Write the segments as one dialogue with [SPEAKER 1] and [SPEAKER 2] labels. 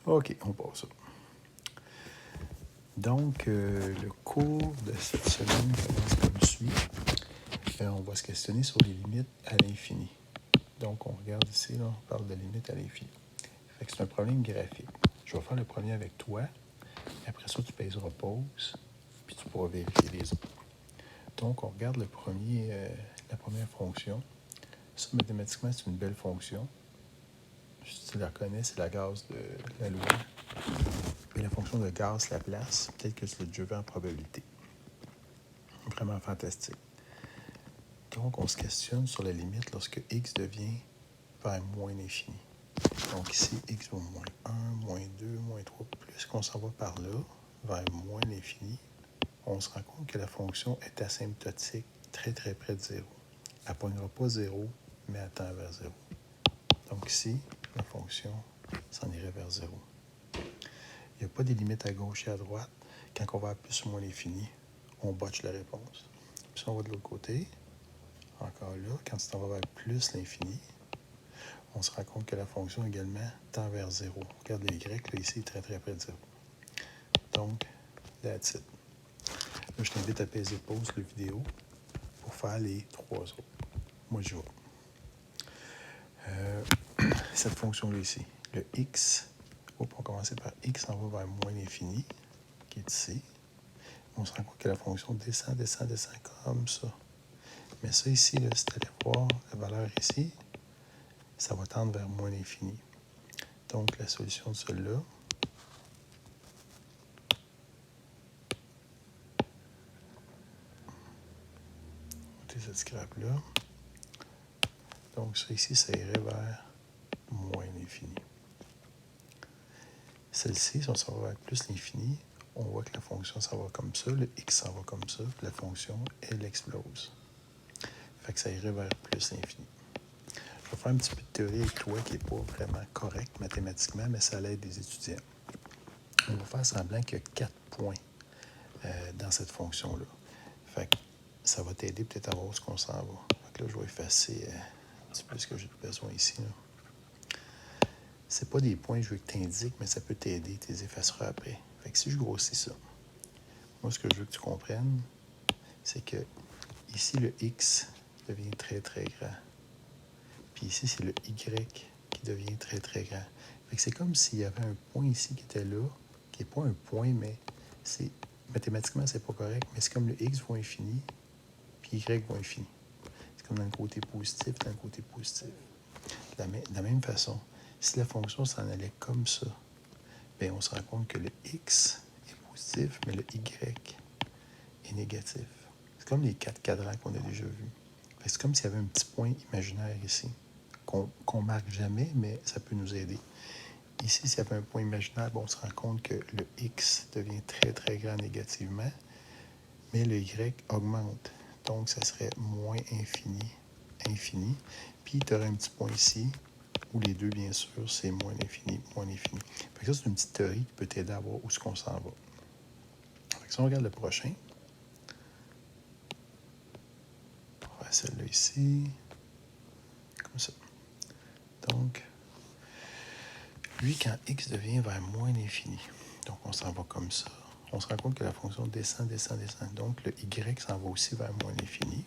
[SPEAKER 1] OK, on passe ça. Donc, le cours de cette semaine commence comme suit. On va se questionner sur les limites à l'infini. Donc, on regarde ici, là, on parle de limites à l'infini. Fait que c'est un problème graphique. Je vais faire le premier avec toi. Après ça, tu pèseras pause, puis tu pourras vérifier les autres. Donc, on regarde la première fonction. Ça, mathématiquement, c'est une belle fonction. Si tu la connais, c'est la Gauss de la loi. Et la fonction de Gauss Laplace, peut-être que tu l'as déjà vu en probabilité. Vraiment fantastique. Donc, on se questionne sur la limite lorsque x devient vers moins l'infini. Donc ici, x vaut moins 1, moins 2, moins 3. Plus qu'on s'en va par là, vers moins l'infini, on se rend compte que la fonction est asymptotique, très très près de 0. Elle ne pognera pas 0, mais elle tend vers 0. Donc ici, la fonction s'en irait vers 0. Il n'y a pas des limites à gauche et à droite. Quand on va à plus ou moins l'infini, on botche la réponse. Puis si on va de l'autre côté, encore là, quand tu t'en vas vers plus l'infini, on se rend compte que la fonction également tend vers 0. Regarde les y, là, ici, très très près de 0. Donc, that's it. Là, je t'invite à peser pause la vidéo pour faire les trois autres. Moi, je vais. Cette fonction-là ici, le x, on va commencer par x, on va vers moins l'infini, qui est ici. On se rend compte que la fonction descend comme ça. Mais ça ici, là, si tu allais voir la valeur ici, ça va tendre vers moins l'infini. Donc, la solution de celle-là, cette scrap-là. Donc, ça ici, ça irait vers moins l'infini. Celle-ci, si on s'en va vers plus l'infini, on voit que la fonction s'en va comme ça, le x s'en va comme ça, puis la fonction, elle explose. Fait que ça irait vers plus l'infini. Je vais faire un petit peu de théorie avec toi qui n'est pas vraiment correct mathématiquement, mais ça l'aide des étudiants. On va faire semblant qu'il y a 4 points dans cette fonction-là. Fait que ça va t'aider peut-être à voir où ce qu'on s'en va. Fait que là, je vais effacer un petit peu ce que j'ai besoin ici. Là. C'est pas des points que je veux que tu indiques, mais ça peut t'aider. Tu les effaceras après. Fait que si je grossis ça, moi, ce que je veux que tu comprennes, c'est que ici, le x devient très, très grand. Puis ici, c'est le y qui devient très, très grand. Fait que c'est comme s'il y avait un point ici qui était là, qui n'est pas un point, mais c'est mathématiquement, c'est pas correct, mais c'est comme le x vaut infini, puis y vaut infini. C'est comme dans le côté positif, dans le côté positif. De la même façon, si la fonction s'en allait comme ça, bien, on se rend compte que le x est positif, mais le y est négatif. C'est comme les 4 cadrans qu'on a déjà vus. C'est comme s'il y avait un petit point imaginaire ici, qu'on ne marque jamais, mais ça peut nous aider. Ici, s'il y avait un point imaginaire, bon, on se rend compte que le x devient très, très grand négativement, mais le y augmente. Donc, ça serait moins infini, infini. Puis, tu aurais un petit point ici, où les deux, bien sûr, c'est moins l'infini, moins l'infini. Fait que ça, c'est une petite théorie qui peut t'aider à voir où est-ce qu'on s'en va. Fait que si on regarde le prochain, on va faire celle-là ici, comme ça. Donc, lui, quand x devient vers moins l'infini, donc on s'en va comme ça, on se rend compte que la fonction descend, descend, descend. Donc, le y s'en va aussi vers moins l'infini.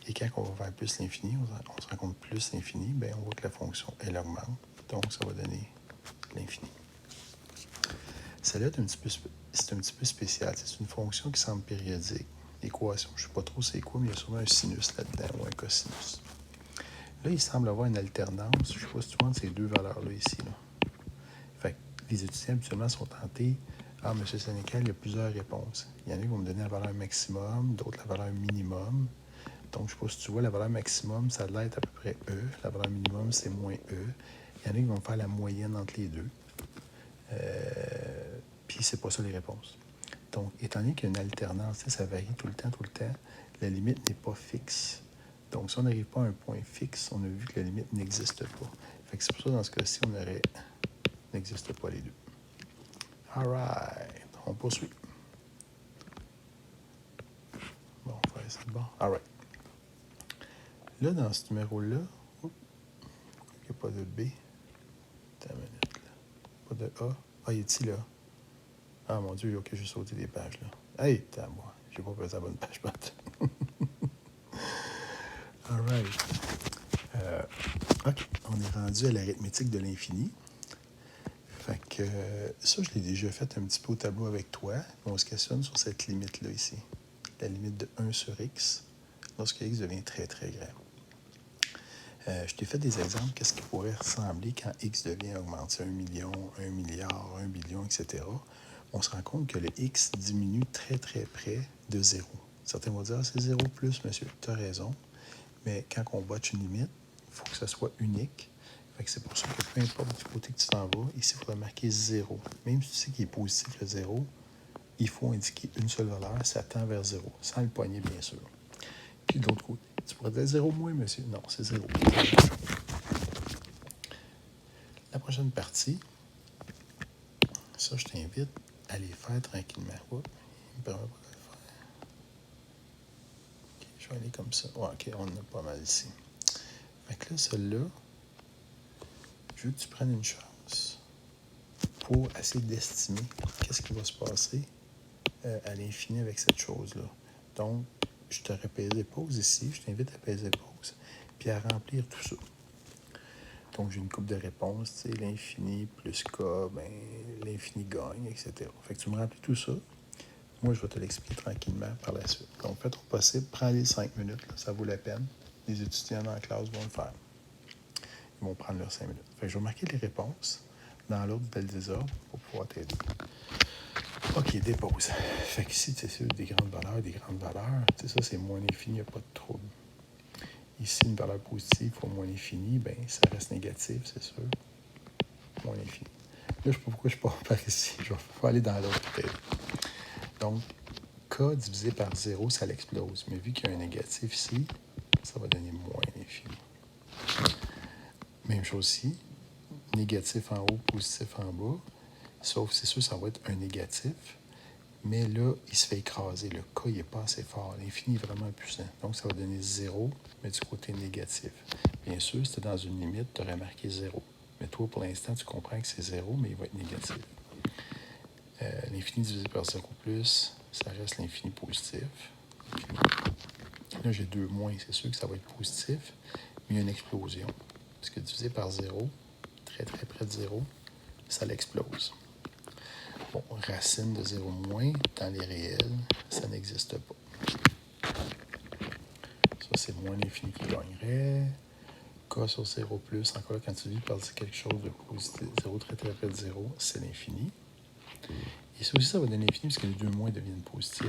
[SPEAKER 1] Et quand on va vers plus l'infini, on se rend compte plus l'infini, bien, on voit que la fonction, elle augmente. Donc, ça va donner l'infini. Celle-là, c'est un petit peu spécial. C'est une fonction qui semble périodique. L'équation, je ne sais pas trop c'est quoi, mais il y a sûrement un sinus là-dedans ou un cosinus. Là, il semble avoir une alternance. Je ne sais pas si tu vois ces deux valeurs-là ici. Là. Fait que les étudiants, habituellement, sont tentés. Ah, M. Sénécal, il y a plusieurs réponses. Il y en a qui vont me donner la valeur maximum, d'autres la valeur minimum. Donc, je ne sais pas si tu vois, la valeur maximum, ça doit être à peu près E. La valeur minimum, c'est moins E. Il y en a qui vont faire la moyenne entre les deux. Puis, c'est pas ça les réponses. Donc, étant donné qu'il y a une alternance, ça varie tout le temps, la limite n'est pas fixe. Donc, si on n'arrive pas à un point fixe, on a vu que la limite n'existe pas. Fait que c'est pour ça, dans ce cas-ci, n'existe pas les deux. All right. On poursuit. Bon, on va faire ça de bon. All right. Là, dans ce numéro-là, pourquoi il n'y a pas de B? Attends une minute, là. pas de A. Ah, il est ici, là. Ah, mon Dieu, OK, j'ai sauté des pages, là. Hey, t'es à moi. J'ai pas pesé la bonne page, Pat. All right. OK, on est rendu à l'arithmétique de l'infini. Fait que ça, je l'ai déjà fait un petit peu au tableau avec toi. On se questionne sur cette limite-là ici. La limite de 1 sur x, lorsque x devient très, très grand. Je t'ai fait des exemples, qu'est-ce qui pourrait ressembler quand x devient augmenté 1 million, 1 milliard, 1 billion, etc. On se rend compte que le x diminue très, très près de 0. Certains vont dire, ah, c'est 0 plus, monsieur. Tu as raison. Mais quand on botche une limite, il faut que ça soit unique. Fait que c'est pour ça que peu importe du côté que tu t'en vas, ici, il faudra marquer 0. Même si tu sais qu'il est positif le 0, il faut indiquer une seule valeur, ça tend vers 0, sans le poignet, bien sûr. Puis de l'autre côté, tu pourrais dire 0 moins, monsieur. Non, c'est 0. La prochaine partie, ça, je t'invite à les faire tranquillement. Oups, il me permet pas de le faire. Okay, je vais aller comme ça. Ouais, OK, on en a pas mal ici. Fait que là, celle-là, je veux que tu prennes une chance pour essayer d'estimer qu'est-ce qui va se passer à l'infini avec cette chose-là. Donc, je te répète pause ici, je t'invite à peser pause, puis à remplir tout ça. Donc, j'ai une coupe de réponses, tu sais, l'infini plus K, ben, l'infini gagne, etc. Fait que tu me remplis tout ça. Moi, je vais te l'expliquer tranquillement par la suite. Donc, fais ton possible, prends les 5 minutes, là, ça vaut la peine. Les étudiants dans la classe vont le faire. Ils vont prendre leurs 5 minutes. Fait que je vais marquer les réponses dans l'ordre de désordre pour pouvoir t'aider. OK, dépose. Fait qu'ici, tu sais, des grandes valeurs, tu sais, ça, c'est moins l'infini, il n'y a pas de trouble. Ici, une valeur positive pour moins l'infini, bien, ça reste négatif, c'est sûr. Moins l'infini. Là, je ne sais pas pourquoi je pars par ici. Je vais aller dans l'autre peut-être. Donc, K divisé par 0, ça l'explose. Mais vu qu'il y a un négatif ici, ça va donner moins l'infini. Même chose ici. Négatif en haut, positif en bas. Sauf, c'est sûr, ça va être un négatif. Mais là, il se fait écraser. Le K, il n'est pas assez fort. L'infini est vraiment puissant. Donc, ça va donner 0, mais du côté négatif. Bien sûr, si tu es dans une limite, tu aurais marqué 0. Mais toi, pour l'instant, tu comprends que c'est 0, mais il va être négatif. L'infini divisé par 0 plus, ça reste l'infini positif. Là, j'ai 2 moins, c'est sûr que ça va être positif, mais il y a une explosion. Parce que divisé par 0, très très près de 0, ça l'explose. Bon, racine de 0 moins, dans les réels, ça n'existe pas. Ça, c'est moins l'infini qui gagnerait. K sur 0 plus, encore là, quand tu dis par quelque chose de positif, 0 très très près de 0, c'est l'infini. Et ça aussi, ça va donner l'infini, parce que les 2 moins deviennent positifs.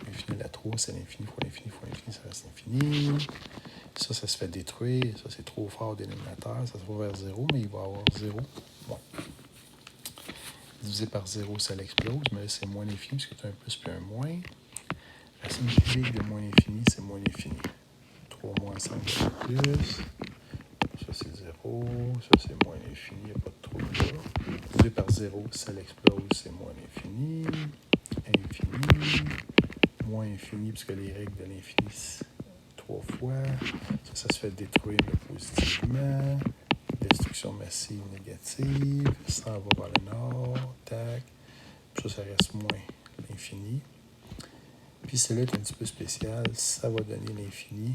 [SPEAKER 1] L'infini, la 3, c'est l'infini, fois l'infini, ça reste l'infini. Ça se fait détruire. Ça, c'est trop fort au dénominateur. Ça se va vers 0, mais il va avoir 0. Bon. Divisé par 0, ça l'explose, mais là, c'est moins l'infini, parce que tu as un plus puis un moins. Racine cubique de moins l'infini, c'est moins l'infini. 3 moins 5, c'est plus. Ça, c'est 0. Ça, c'est moins l'infini. Il n'y a pas de trou là. Divisé par 0, ça l'explose, c'est moins l'infini. Infini. Moins infini, puisque les règles de l'infini, c'est 3 fois. Ça se fait détruire positivement. Destruction massive négative. Ça va vers le nord. Tac. Puis ça reste moins l'infini. Puis celle-là est un petit peu spéciale. Ça va donner l'infini.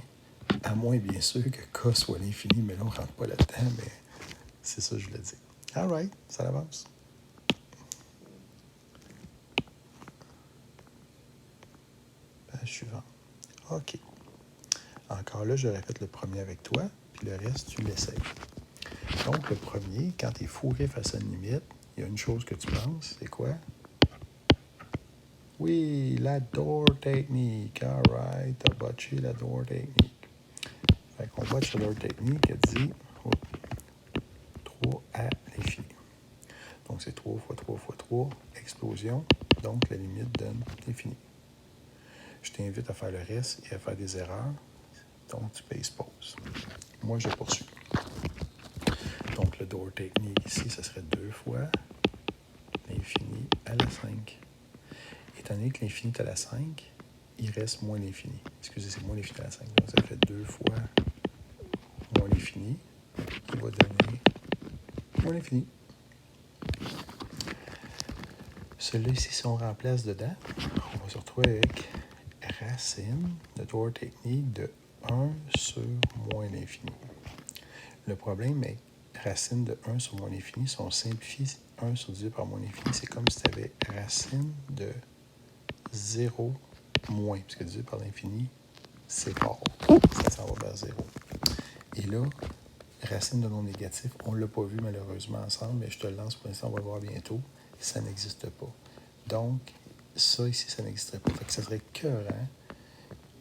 [SPEAKER 1] À moins, bien sûr, que K soit l'infini, mais là, on ne rentre pas là-dedans, mais c'est ça que je voulais dire. All right, ça avance. Page suivante. OK. Encore là, je répète le premier avec toi, puis le reste, tu l'essayes. Donc, le premier, quand tu es fourré face à une limite, il y a une chose que tu penses, c'est quoi? Oui, la door technique. All right, t'as botché la door technique. Fait qu'on botche la door technique, elle dit 3 à l'infini. Donc, c'est 3 fois 3 fois 3, explosion. Donc, la limite donne l'infini. Je t'invite à faire le reste et à faire des erreurs. Donc, tu payes pause. Moi, je poursuis. Donc, le door technique ici, ça serait 2 fois l'infini à la 5. Étant donné que l'infini est à la 5, il reste moins l'infini. Excusez, c'est moins l'infini à la 5. Donc, ça fait 2 fois moins l'infini qui va donner moins l'infini. Celui-là ici, si on remplace dedans, on va se retrouver avec racine de D'Or technique de 1 sur moins l'infini. Le problème est racine de 1 sur moins l'infini, si on simplifie 1 sur divisé par moins l'infini, c'est comme si tu avais racine de 0 moins, puisque divisé par l'infini, c'est fort. Ça s'en va vers 0. Et là, racine de non négatif, on ne l'a pas vu malheureusement ensemble, mais je te le lance pour l'instant, on va le voir bientôt. Ça n'existe pas. Donc, ça ici, ça n'existerait pas. Fait que ça serait écœurant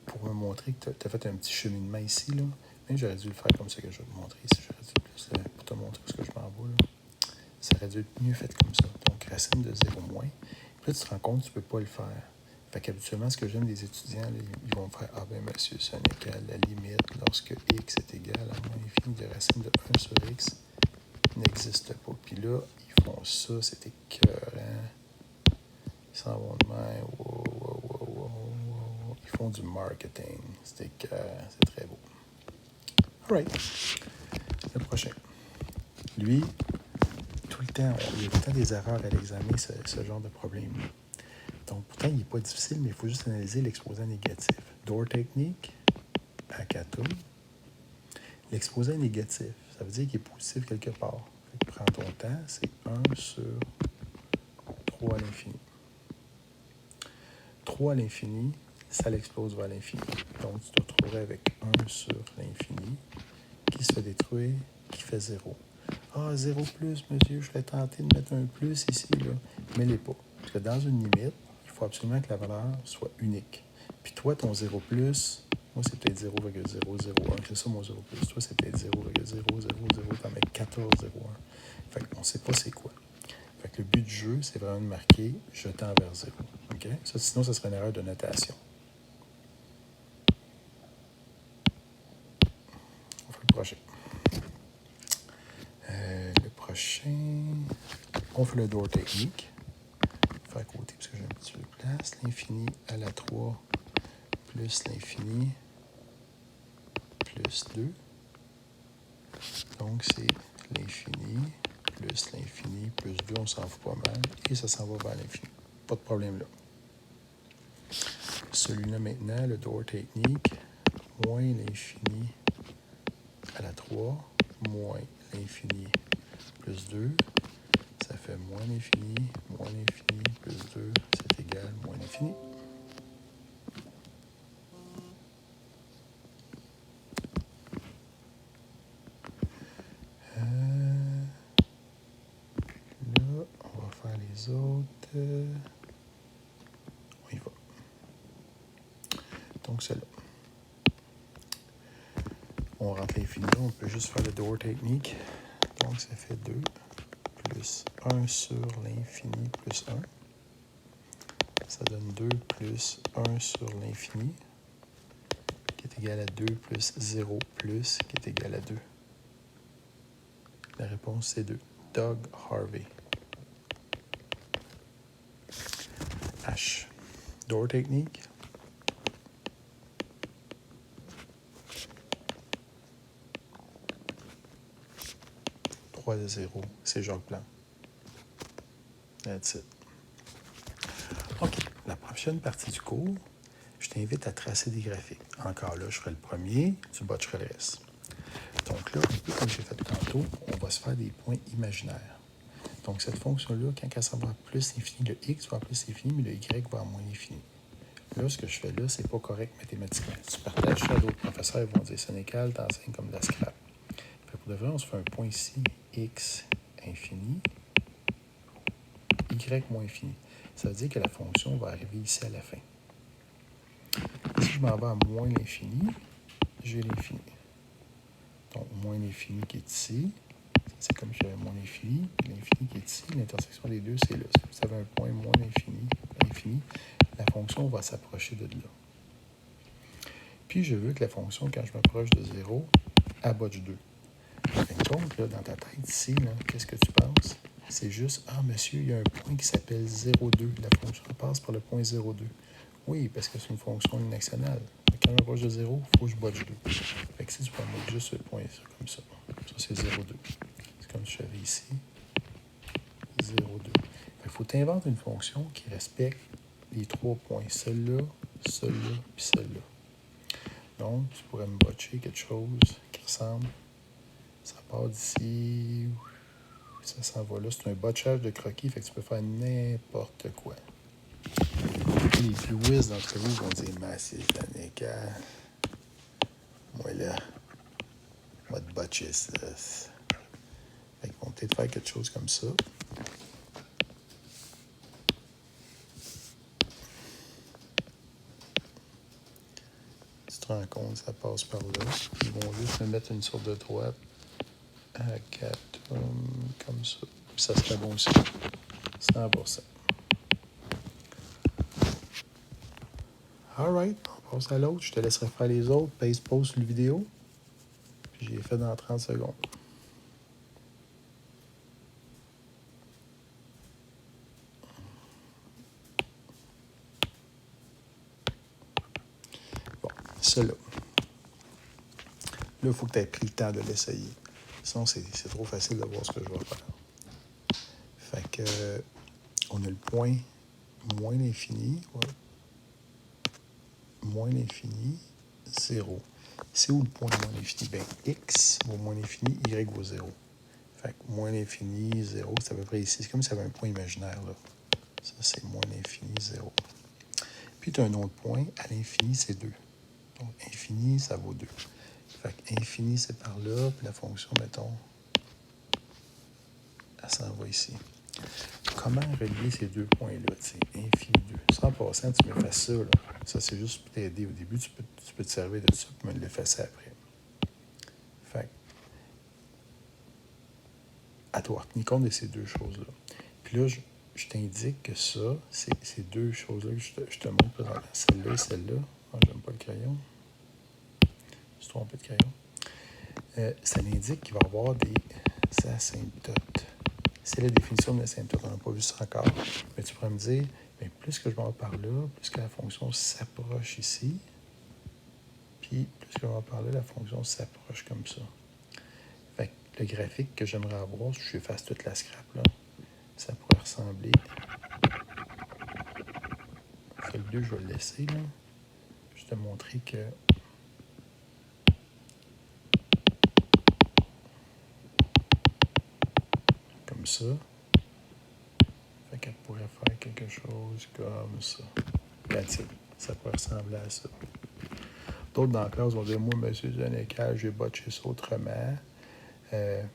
[SPEAKER 1] pour me montrer que tu as fait un petit cheminement ici, là. Mais j'aurais dû le faire comme ça que je vais te montrer ici. J'aurais dû plus pour te montrer ce que je m'en vais, là. Ça aurait dû être mieux fait comme ça. Donc, racine de 0 moins. Puis là, tu te rends compte que tu ne peux pas le faire. Fait qu'habituellement, ce que j'aime des étudiants, là, ils vont me faire « Ah ben monsieur, ça n'est qu'à la limite lorsque x est égal à moins l'infini de racine de 1 sur x n'existe pas. » Puis là, ils font ça, c'est écœurant. Ils s'en vont de même. Wow. Ils font du marketing. C'est écœurant, c'est très beau. All right. Le prochain. Lui, tout le temps, il y a tout le temps des erreurs à l'examen, ce genre de problème. Donc, pourtant, il n'est pas difficile, mais il faut juste analyser l'exposant négatif. D'Or technique, Akatum. L'exposant négatif, ça veut dire qu'il est positif quelque part. Fait que prends ton temps, c'est 1 sur 3 à l'infini. 3 à l'infini, ça l'explose vers l'infini. Donc, tu te retrouverais avec 1 sur l'infini qui se fait détruire, qui fait 0. Ah, 0 plus, monsieur, je vais tenter de mettre un plus ici, là. Mais il n'est pas. Parce que dans une limite, il faut absolument que la valeur soit unique. Puis toi, ton 0 plus, moi, c'est peut-être 0,001. C'est ça, mon 0 plus. Toi, c'est peut-être 0,000. T'en mets 14,01. Fait qu'on ne sait pas c'est quoi. Fait que le but du jeu, c'est vraiment de marquer « je tends vers 0 ». OK? Ça, sinon, ça serait une erreur de notation. On fait le prochain. On fait le D'Or technique. Faire à côté parce que j'ai un petit peu de place. L'infini à la 3 plus l'infini plus 2. Donc, c'est l'infini plus l'infini plus 2. On s'en fout pas mal. Et ça s'en va vers l'infini. Pas de problème là. Celui-là maintenant, le D'Or technique, moins l'infini à la 3 moins l'infini plus 2. Ça fait moins l'infini plus 2, c'est égal moins l'infini. Là, on va faire les autres. On y va. Donc, celle-là. On rentre l'infini, on peut juste faire le D'Or technique. Donc, ça fait 2 plus 1 sur l'infini plus 1. Ça donne 2 plus 1 sur l'infini, qui est égal à 2 plus 0 plus, qui est égal à 2. La réponse, c'est 2. Doug Harvey. H. D'Or technique. De 0, c'est Jacques Blanc. That's it. OK. La prochaine partie du cours, je t'invite à tracer des graphiques. Encore là, je ferai le premier, tu botcheras le reste. Donc là, un peu comme j'ai fait tantôt, on va se faire des points imaginaires. Donc cette fonction-là, quand elle s'en va à plus l'infini, le x va à plus l'infini, mais le y va à moins l'infini. Là, ce que je fais là, c'est pas correct mathématiquement. Si tu partages ça à d'autres professeurs, ils vont dire Sénécal, t'enseignes comme de la scrap. Pour de vrai, on se fait un point ici, x infini, y moins infini. Ça veut dire que la fonction va arriver ici à la fin. Si je m'en vais à moins l'infini, j'ai l'infini. Donc, moins l'infini qui est ici, c'est comme si j'avais moins l'infini, l'infini qui est ici, l'intersection des deux, c'est là. Si vous avez un point moins l'infini, la fonction va s'approcher de là. Puis, je veux que la fonction, quand je m'approche de 0, abotche 2. En fin de compte, là, dans ta tête ici, qu'est-ce que tu penses? C'est juste, ah, monsieur, il y a un point qui s'appelle 0,2. La fonction passe par le point 0,2. Oui, parce que c'est une fonction linéaire. Quand je m'approche de 0, il faut que je botche 2. Fait que si tu peux mettre juste ce point ça, comme ça. Ça, c'est 0,2. C'est comme je savais ici. 0,2. Fait qu'il faut que tu inventes une fonction qui respecte les 3 points. Celle-là, celle-là, puis celle-là. Donc, tu pourrais me botcher quelque chose qui ressemble. Ça part d'ici. Ça s'en va là. C'est un botchage de croquis, fait que tu peux faire n'importe quoi. Les plus whiz d'entre vous vont dire Massif, Aneka. Moi là, moi de botcher ça. Fait qu'ils vont peut-être faire quelque chose comme ça. Tu te rends compte, ça passe par là. Ils vont juste me mettre une sorte de droite à 4 comme ça. Puis ça serait bon aussi. 100%. Alright, on passe à l'autre. Je te laisserai faire les autres. Pause sur la vidéo. Puis j'ai fait dans 30 secondes. Bon, celui-là. Là, il faut que tu aies pris le temps de l'essayer. Sinon, c'est trop facile de voir ce que je vais faire. Fait que, on a le point moins l'infini. Ouais. Moins l'infini, 0. C'est où le point moins l'infini? Bien, x vaut moins l'infini, y vaut 0. Fait que moins l'infini, 0, c'est à peu près ici. C'est comme si ça avait un point imaginaire, là. Ça, c'est moins l'infini, 0. Puis, tu as un autre point, à l'infini, c'est 2. Donc, infini, ça vaut 2. Fait que infini, c'est par là, puis la fonction, mettons, elle s'en va ici. Comment relier ces deux points-là, tu sais, infini 2? Ça, en passant, tu m'effaces ça, là. Ça, c'est juste pour t'aider. Au début, tu peux te servir de ça pour me l'effacer après. Fait que, à toi, tenir compte de ces deux choses-là. Puis là, je t'indique que ça, ces deux choses-là que je te montre présentement, celle-là et celle-là. Ah, j'aime pas le crayon. Je me suis trompé de crayon. Ça indique qu'il va y avoir des asymptotes. C'est la définition de l'asymptote. On n'a pas vu ça encore. Mais tu pourrais me dire, bien, plus que je vais par là, plus que la fonction s'approche ici, puis plus que je vais par là, la fonction s'approche comme ça. Fait que le graphique que j'aimerais avoir, si je efface toute la scrap, là, ça pourrait ressembler. Fait le 2, je vais le laisser, là. Je vais te montrer que comme ça. Fait qu'elle pourrait faire quelque chose comme ça. That's it. Ça pourrait ressembler à ça. D'autres dans la classe vont dire, moi, monsieur Zaneka, j'ai botché ça autrement. Il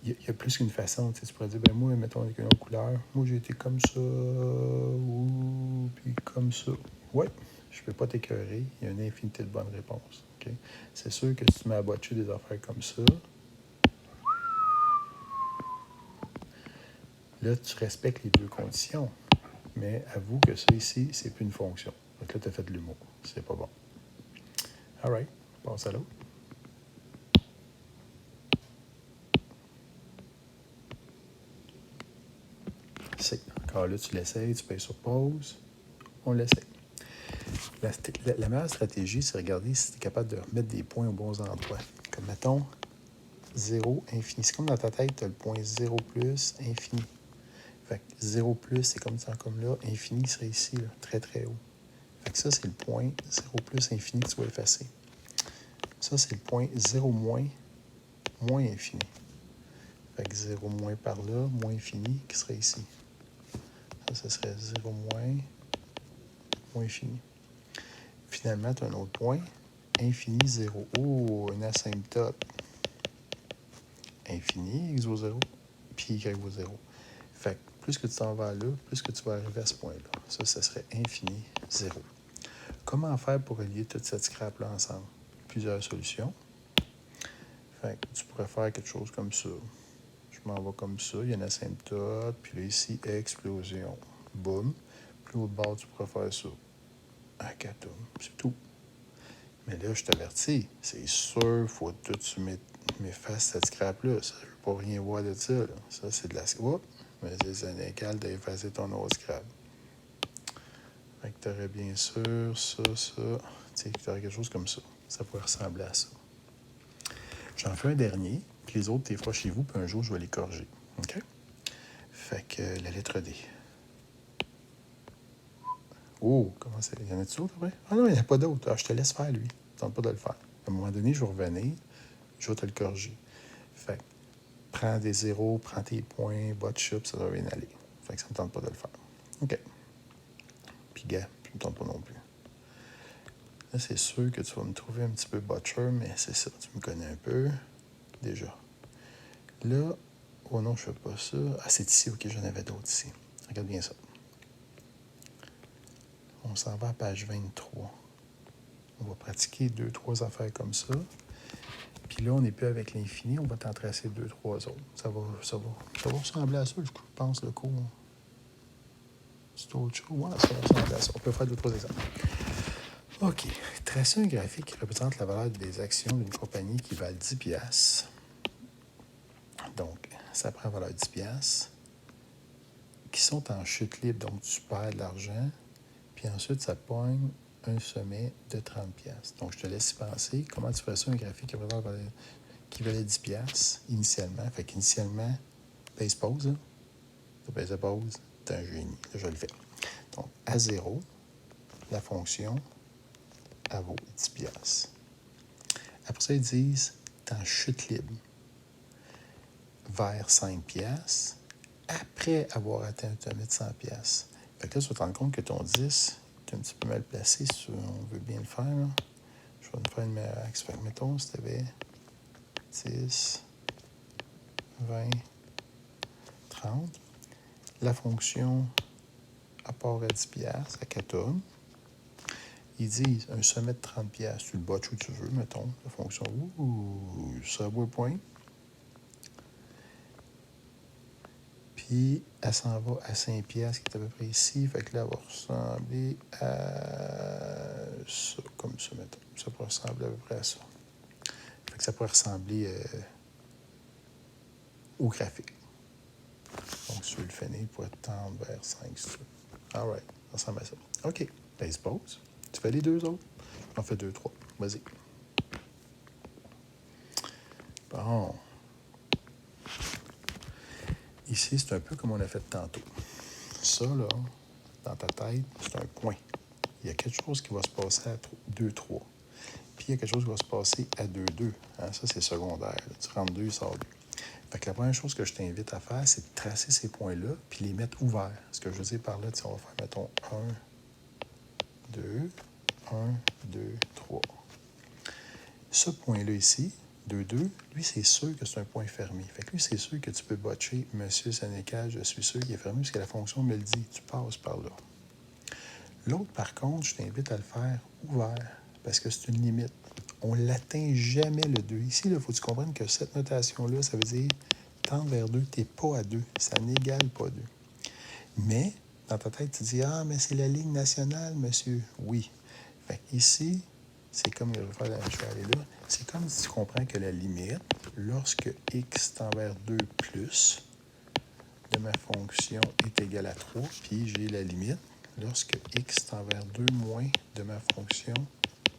[SPEAKER 1] y a plus qu'une façon. Tu pourrais dire, ben moi, mettons avec une autre couleur. Moi, j'ai été comme ça, ou puis comme ça. Ouais, je ne peux pas t'écœurer. Il y a une infinité de bonnes réponses. Okay? C'est sûr que si tu m'as botché des affaires comme ça, là, tu respectes les deux conditions. Mais avoue que ça ici, c'est plus une fonction. Donc là, tu as fait de l'humour. C'est pas bon. All right, passe à l'autre. C'est. Encore là, tu l'essayes, tu payes sur pause. On l'essaye. La meilleure stratégie, c'est regarder si tu es capable de remettre des points aux bons endroits. Comme mettons 0, infini. C'est comme dans ta tête, tu as le point 0 plus, infini. Fait que 0 plus, c'est comme ça, comme là. Infini serait ici, là, très très haut. Fait que ça, c'est le point 0 plus infini que tu vas effacer. Ça, c'est le point 0 moins, moins infini. Fait que 0 moins par là, moins infini, qui serait ici. Ça serait 0 moins, moins infini. Finalement, tu as un autre point, infini 0. Oh, une asymptote. Infini, x vaut 0, puis y vaut 0. Fait que plus que tu t'en vas là, plus que tu vas arriver à ce point-là. Ça serait infini 0. Comment faire pour relier toute cette scrap-là ensemble? Plusieurs solutions. Fait que tu pourrais faire quelque chose comme ça. Je m'en vais comme ça, il y a une asymptote, puis là ici, explosion. Boum. Plus haut de bord, tu pourrais faire ça. Akatum. C'est tout. Mais là, je t'avertis, c'est sûr, il faut tout tu m'effaces cette scrap-là. Ça, je ne veux pas rien voir de ça. Là. Ça, c'est de la scrap. Mais c'est inégal d'effacer ton autre scrap. Fait que tu aurais bien sûr ça. Tu sais, tu aurais quelque chose comme ça. Ça pourrait ressembler à ça. J'en fais un dernier, puis les autres, tu les feras chez vous, puis un jour, je vais les corriger. OK? Fait que la lettre D. Oh, comment c'est? Il y en a-tu d'autres après? Ah non, il n'y en a pas d'autres. Ah, je te laisse faire, lui. Je tente pas de le faire. À un moment donné, je vais revenir. Je vais te le corriger. Fait que prends des zéros, prends tes points, botch up, ça va bien aller. Fait que ça ne me tente pas de le faire. OK. Puis, gars, je ne me tente pas non plus. Là, c'est sûr que tu vas me trouver un petit peu butcher, mais c'est ça. Tu me connais un peu. Déjà. Là, oh non, je fais pas ça. Ah, c'est ici. OK, j'en avais d'autres ici. Regarde bien ça. On s'en va à page 23. On va pratiquer 2-3 affaires comme ça. Puis là, on n'est plus avec l'infini. On va t'en tracer 2-3 autres. Ça va ressembler à ça, je pense, le cours. C'est autre chose. Ouais, ça va ressembler à ça. On peut faire 2-3 exemples. OK. Tracer un graphique qui représente la valeur des actions d'une compagnie qui valent 10 piastres. Donc, ça prend valeur 10 piastres. Qui sont en chute libre, donc tu perds de l'argent. Puis ensuite, ça pogne un sommet de 30 piastres. Donc, je te laisse y penser. Comment tu ferais ça, un graphique qui valait 10 piastres initialement? Fait qu'initialement, pèse pause. Tu pèses pause, t'es un génie. Là, je le fais. Donc, à 0, la fonction, elle vaut 10 piastres. Après ça, ils disent, t'es en chute libre vers 5 piastres après avoir atteint un sommet de 100 piastres. Fait que là, tu vas te rendre compte que ton 10 est un petit peu mal placé si on veut bien le faire. Là. Je vais me faire une meilleure axe. Fait que mettons, si tu avais 10, 20, 30, la fonction à part à 10 piastres, à 4 tonnes, ils disent un sommet de 30 piastres. Tu le botches où tu veux, mettons. La fonction, ça vaut un point. Puis, elle s'en va à 5 piastres, qui est à peu près ici. Fait que là, elle va ressembler à ça, comme ça, mettons. Ça pourrait ressembler à peu près à ça. Fait que ça pourrait ressembler au graphique. Donc, si tu veux le finir, il pourrait tendre vers 5, c'est ça. All right, ça ressemble à ça. OK, base pause. Tu fais les deux autres? J'en fais 2, 3. Vas-y. Bon. Ici, c'est un peu comme on a fait tantôt. Ça, là, dans ta tête, c'est un point. Il y a quelque chose qui va se passer à 2, 3. Puis, il y a quelque chose qui va se passer à 2, 2. Hein? Ça, c'est secondaire. Là. Tu rentres 2, il sort 2. Fait que la première chose que je t'invite à faire, c'est de tracer ces points-là puis les mettre ouverts. Ce que je veux dire par là, on va faire, mettons, 1, 2, 1, 2, 3. Ce point-là ici, 2, 2, lui, c'est sûr que c'est un point fermé. Fait que lui, c'est sûr que tu peux botcher Monsieur Sénécal, je suis sûr qu'il est fermé, parce que la fonction me le dit, tu passes par là. L'autre, par contre, je t'invite à le faire ouvert, parce que c'est une limite. On ne l'atteint jamais, le 2. Ici, il faut que tu comprennes que cette notation-là, ça veut dire tendre vers 2, tu n'es pas à 2. Ça n'égale pas 2. Mais, dans ta tête, tu dis, ah, mais c'est la ligne nationale, monsieur. Oui. Fait ici, c'est comme, je vais aller là, c'est comme si tu comprends que la limite, lorsque x tend vers 2 plus de ma fonction est égale à 3, puis j'ai la limite, lorsque x tend vers 2 moins de ma fonction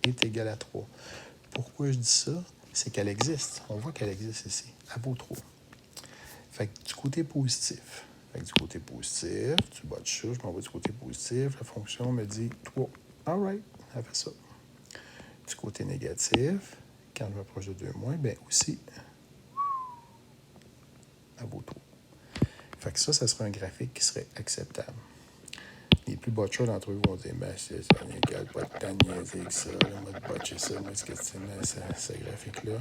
[SPEAKER 1] est égale à 3. Pourquoi je dis ça? C'est qu'elle existe. On voit qu'elle existe ici. Elle vaut 3. Fait que du côté positif. Fait que du côté positif, tu botches ça, je m'en vais du côté positif. La fonction me dit 3. All right, elle fait ça. Du côté négatif, quand je m'approche de 2 moins, bien aussi, elle vaut 3. Fait que ça serait un graphique qui serait acceptable. Les plus botchers d'entre eux vont dire, ben, ça n'égale pas de temps niaiser que ça. Là, moi, de botcher ça, moi, ce questionnement, ce graphique-là.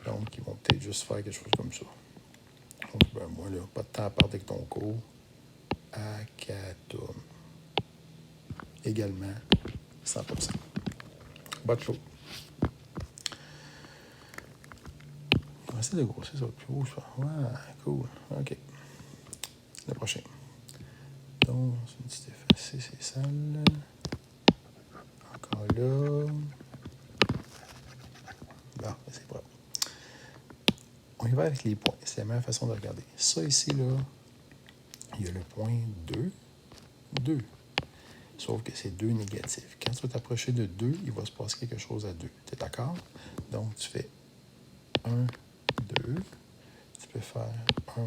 [SPEAKER 1] Donc, ils vont peut-être juste faire quelque chose comme ça. Donc, ben, moi, là, pas de temps à perdre avec ton cours. Akatum. Également, 100%. Botch l'autre. On va essayer de grossir ça plus haut, je pense. Ouais, cool. OK. Le prochain. Donc, c'est une petite effacée, c'est sale. Encore là. Bon, c'est propre. On y va avec les points. C'est la meilleure façon de regarder. Ça ici, là, il y a le point 2, 2. Sauf que c'est 2 négatif. Quand tu vas t'approcher de 2, il va se passer quelque chose à 2. Tu es d'accord? Donc, tu fais 1, 2. Tu peux faire 1,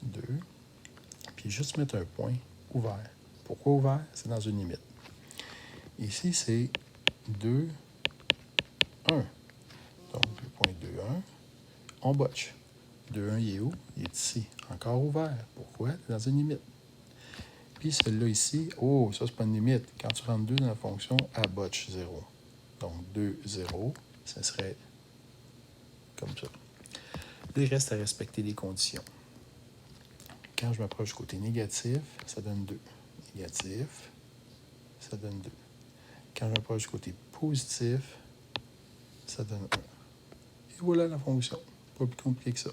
[SPEAKER 1] 2. juste mettre un point ouvert. Pourquoi ouvert? C'est dans une limite. Ici, c'est 2, 1. Donc, le point 2, 1, on botche. 2, 1, il est où? Il est ici. Encore ouvert. Pourquoi? Dans une limite. Puis celle-là ici, oh, ça, c'est pas une limite. Quand tu rentres 2 dans la fonction, elle botche 0. Donc, 2, 0, ça serait comme ça. Là, il reste à respecter les conditions. Quand je m'approche du côté négatif, ça donne 2. Négatif, ça donne 2. Quand je m'approche du côté positif, ça donne 1. Et voilà la fonction. Pas plus compliqué que ça.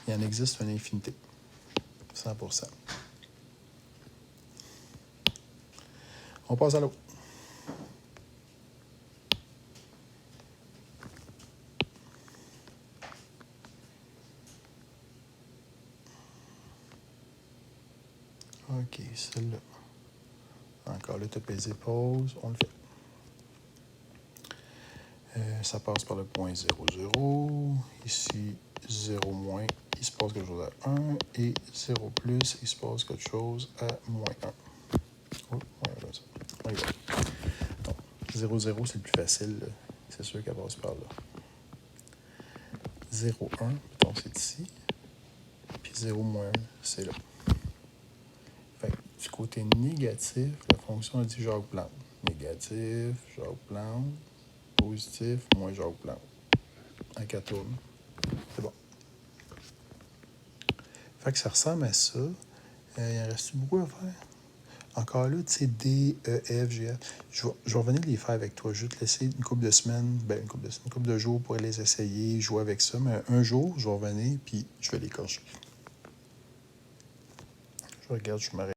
[SPEAKER 1] Il en existe une infinité. 100%. On passe à l'autre. OK, celle-là. Encore là, tu as pesé pause, on le fait. Ça passe par le point 0, 0. Ici, 0 moins, il se passe quelque chose à 1. Et 0 plus, il se passe quelque chose à moins 1. Oh, ouais, ça. On y va. Donc, 0, 0, c'est le plus facile. C'est sûr qu'elle passe par là. 0, 1, donc c'est ici. Puis 0 moins 1, c'est là. Fait que du côté négatif, la fonction a dit Jacques Plante. Négatif, Jacques Plante. Positif, moins Jacques Plante. En 4 tournes. C'est bon. Fait que ça ressemble à ça. Il en reste beaucoup à faire. Encore là, tu sais, D, E, F, G, F. Je vais revenir les faire avec toi. Je vais te laisser une couple de semaines, une couple de jours pour les essayer, jouer avec ça. Mais un jour, je vais revenir, puis je vais les corriger. Je regarde, je m'arrête.